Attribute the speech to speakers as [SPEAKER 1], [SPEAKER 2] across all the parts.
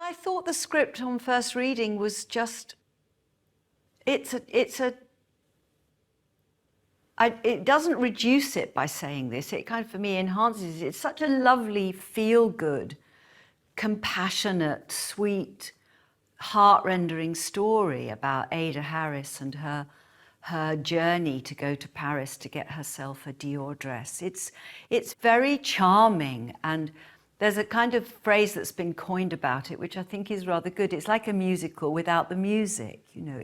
[SPEAKER 1] I thought the script on first reading was just, it doesn't reduce it by saying this. It kind of, for me, enhances it. It's such a lovely, feel-good, compassionate, sweet, heart-rendering story about Ada Harris and her journey to go to Paris to get herself a Dior dress. It's very charming, and there's a kind of phrase that's been coined about it, which I think is rather good. It's like a musical without the music, you know.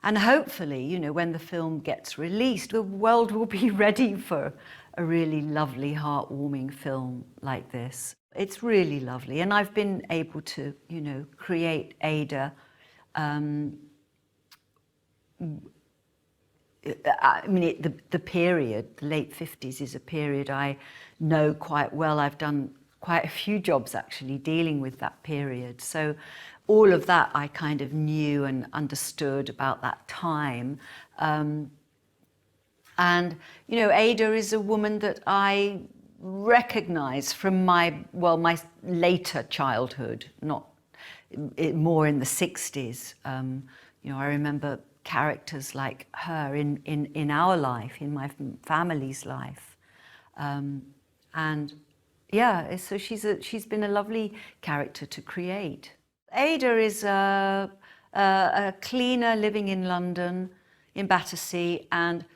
[SPEAKER 1] And hopefully, you know, when the film gets released, the world will be ready for a really lovely, heartwarming film like this. It's really lovely, and I've been able to, you know, create Ada. I mean, the period, the late 50s, is a period I know quite well. I've done quite a few jobs actually dealing with that period. So all of that I kind of knew and understood about that time. And, you know, Ada is a woman that I recognize from my later childhood, not more in the 60s. You know, I remember characters like her in our life, in my family's life. And yeah, so she's been a lovely character to create. Ada is a cleaner living in London, in Battersea, and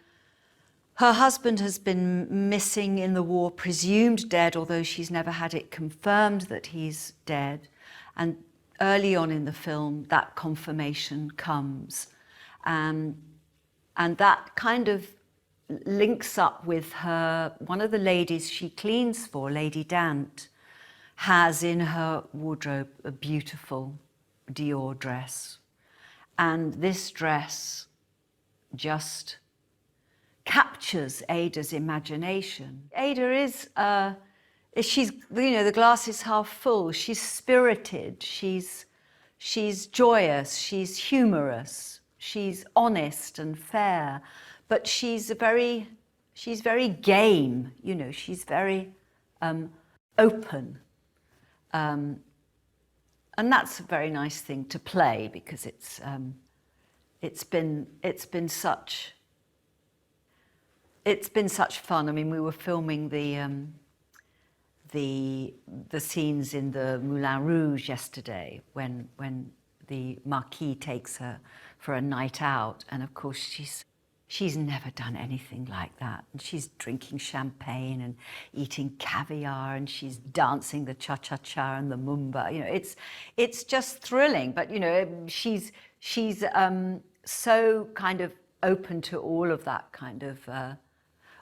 [SPEAKER 1] her husband has been missing in the war, presumed dead, although she's never had it confirmed that he's dead. And early on in the film, that confirmation comes. And that kind of links up with her, one of the ladies she cleans for, Lady Dant, has in her wardrobe a beautiful Dior dress. And this dress just captures Ada's imagination. Ada is, she's, you know, the glass is half full. She's spirited, she's joyous, she's humorous, she's honest and fair, but she's very game, you know, she's very open. And that's a very nice thing to play, because it's been such fun. I mean, we were filming the scenes in the Moulin Rouge yesterday when the Marquis takes her for a night out, and of course she's never done anything like that. And she's drinking champagne and eating caviar, and she's dancing the cha-cha-cha and the mumba. You know, it's just thrilling. But you know, she's so kind of open to all of that kind of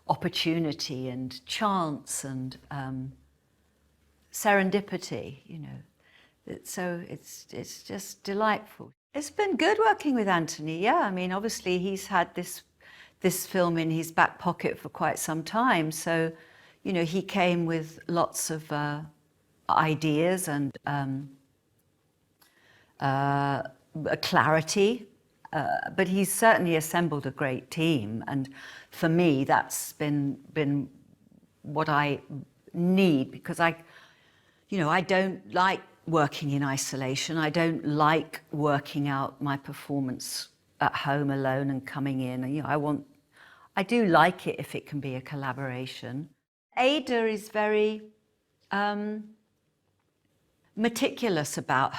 [SPEAKER 1] opportunity and chance and serendipity. You know, so it's just delightful. It's been good working with Anthony. Yeah, I mean, obviously he's had this film in his back pocket for quite some time. So, you know, he came with lots of ideas and clarity, but he's certainly assembled a great team. And for me, that's been what I need, because I don't like working in isolation. I don't like working out my performance at home alone and coming in. And, you know, I do like it if it can be a collaboration. Ada is very meticulous about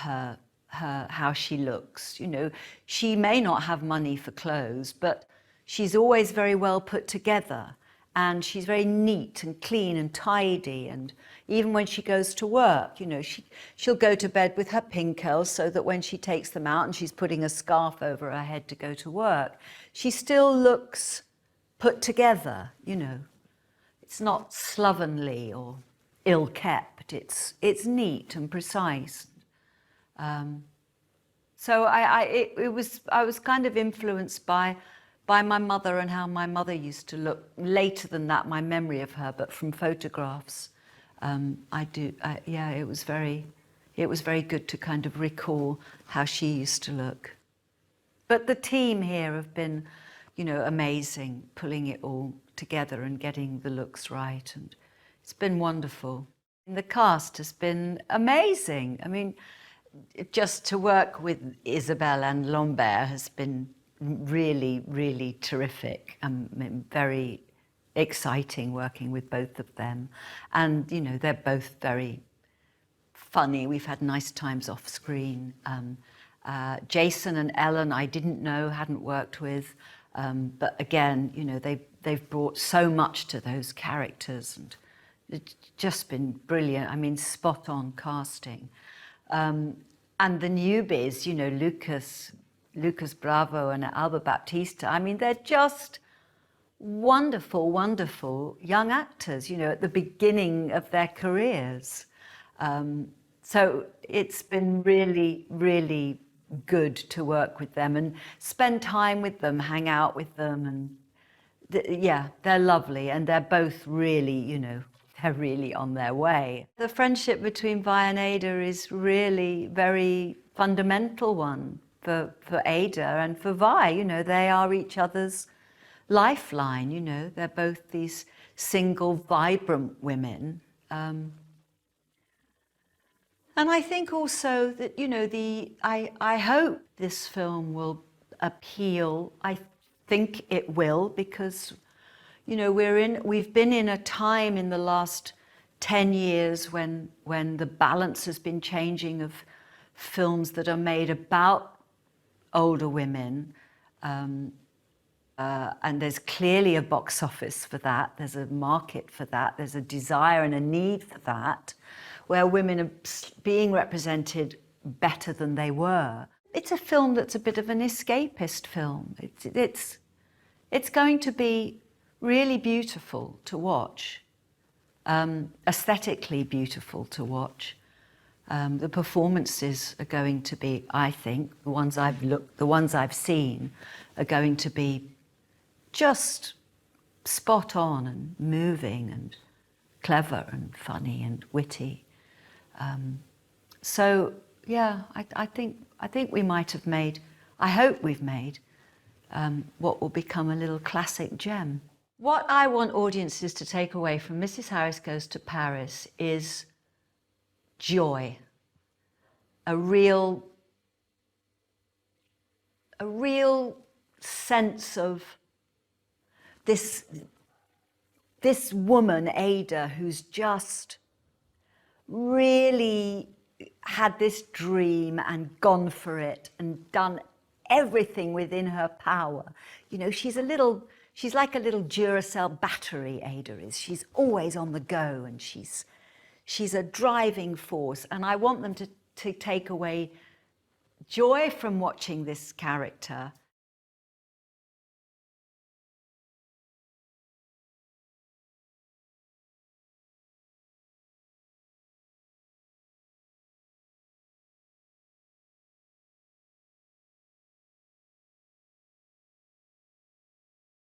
[SPEAKER 1] how she looks. You know, she may not have money for clothes, but she's always very well put together, and she's very neat and clean and tidy. And even when she goes to work, you know, she'll go to bed with her pin curls so that when she takes them out and she's putting a scarf over her head to go to work, she still looks put together. You know, it's not slovenly or ill-kept. It's neat and precise. So I was kind of influenced by my mother and how my mother used to look. Later than that, my memory of her, but from photographs, yeah, it was very good to kind of recall how she used to look. But the team here have been, you know, amazing, pulling it all together and getting the looks right, and it's been wonderful. And the cast has been amazing. I mean, just to work with Isabelle and Lambert has been really, really terrific. Very exciting working with both of them. And, you know, they're both very funny. We've had nice times off screen. Jason and Ellen, I didn't know, hadn't worked with. But again, you know, they've brought so much to those characters, and it's just been brilliant. I mean, spot on casting. And the newbies, you know, Lucas Bravo and Alba Baptista, I mean, they're just wonderful, wonderful young actors, you know, at the beginning of their careers. So it's been really, really good to work with them and spend time with them, hang out with them. And yeah, they're lovely, and they're both really, you know, they're really on their way. The friendship between Vegh and Ada is really very fundamental one for Ada and for Vegh. You know, they are each other's lifeline, you know. They're both these single, vibrant women. And I think also that, you know, I hope this film will appeal. I think it will, because, you know, we've been in a time in the last 10 years when the balance has been changing of films that are made about older women. And there's clearly a box office for that. There's a market for that. There's a desire and a need for that, where women are being represented better than they were. It's a film that's a bit of an escapist film. It's going to be really beautiful to watch, aesthetically beautiful to watch. The performances are going to be, I think, the ones I've seen are going to be just spot on and moving and clever and funny and witty. So yeah, I think we might have made, I hope we've made, what will become a little classic gem. What I want audiences to take away from Mrs. Harris Goes to Paris is joy, a real sense of this woman, Ada, who's just really had this dream and gone for it and done everything within her power. You know, she's like a little Duracell battery, Ada is. She's always on the go, and she's a driving force. And I want them to take away joy from watching this character,